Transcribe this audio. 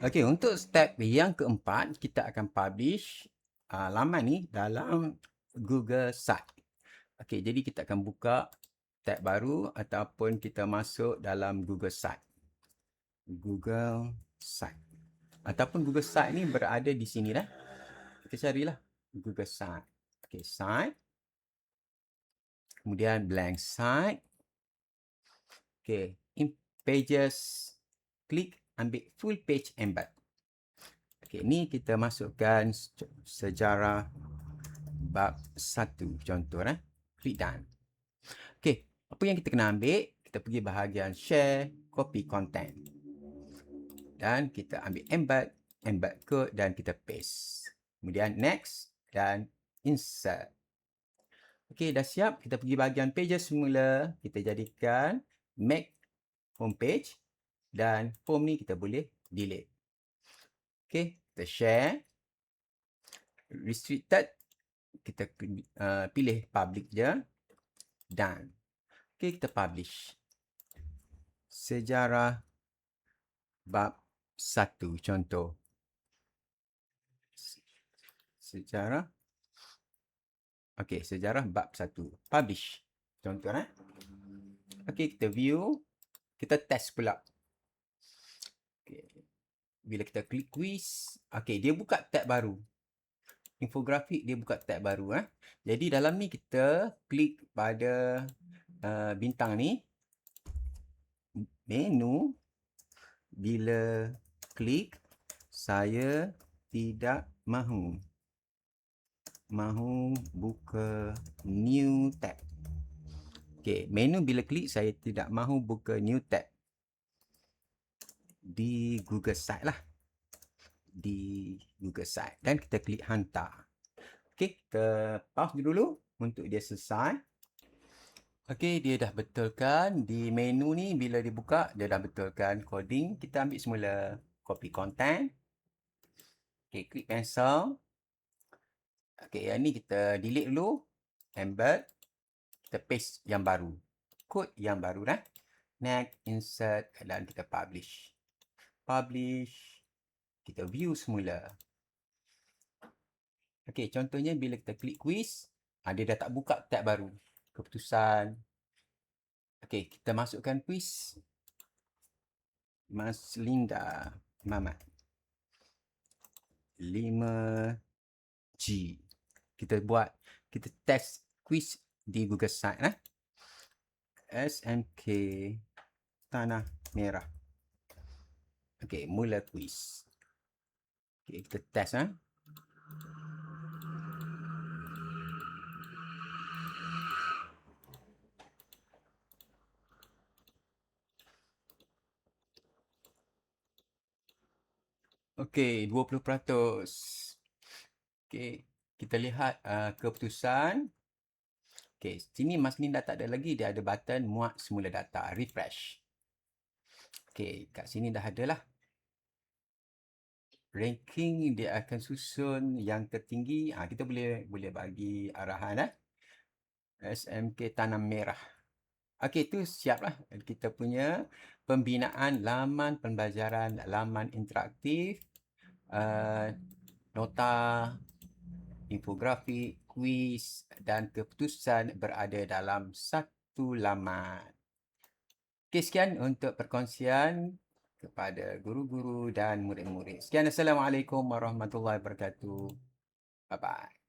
Okey, untuk step yang keempat, kita akan publish laman ni dalam Google Site. Okey, jadi kita akan buka tab baru ataupun kita masuk dalam Google Site. Google Site. Ataupun Google Site ni berada di sini dah. Kita carilah Google Site. Okey, Site. Kemudian blank site. Okey, in pages, klik ambil full page embed. Okey, ni kita masukkan sejarah bab 1 contoh klik done. Okey, apa yang kita kena ambil? Kita pergi bahagian share, copy content. Dan kita ambil embed code dan kita paste. Kemudian next dan insert. Okey, dah siap. Kita pergi bahagian pages semula. Kita jadikan make homepage dan form ni kita boleh delete. Okey, kita share. Restricted, kita pilih public je. Done. Okey, kita publish. Sejarah bab 1 contoh. Sejarah. Okey, sejarah bab 1. Publish. Contoh Okey, kita view. Kita test pula. Okay. Bila kita klik quiz, okey, dia buka tab baru. Infografik dia buka tab baru. Jadi dalam ni kita klik pada bintang ni. Menu. Bila klik, saya tidak mahu buka new tab. Okey, menu bila klik, saya tidak mahu buka new tab. Di Google Site lah. Di Google Site. Dan kita klik hantar. Okey, kita pause dulu untuk dia selesai. Okey, dia dah betulkan. Di menu ni bila dibuka, dia dah betulkan coding. Kita ambil semula copy content. Okey, klik pencil. Okey, yang ni kita delete dulu. Embed. Kita paste yang baru. Kod yang baru Next, insert dan kita publish. Publish. Kita view semula. Okey, contohnya bila kita klik quiz, dia dah tak buka tab baru. Keputusan. Okey, kita masukkan quiz. Mas Linda Mamat. 5G. Kita test quiz di Google Site SMK Tanah Merah. Okey, mula quiz. Okey, kita test Okey, 20%. Okey, kita lihat keputusan. Okey, sini Mas Linda tak ada lagi. Dia ada button muat semula data. Refresh. Okey, kat sini dah ada lah. Ranking dia akan susun yang tertinggi. Kita boleh bagi arahan SMK Tanah Merah. Okey, tu siaplah kita punya pembinaan laman pembelajaran, laman interaktif, nota, infografik, kuis dan keputusan berada dalam satu laman. Okey, sekian untuk perkongsian kepada guru-guru dan murid-murid. Sekian, Assalamualaikum warahmatullahi wabarakatuh. Bye-bye.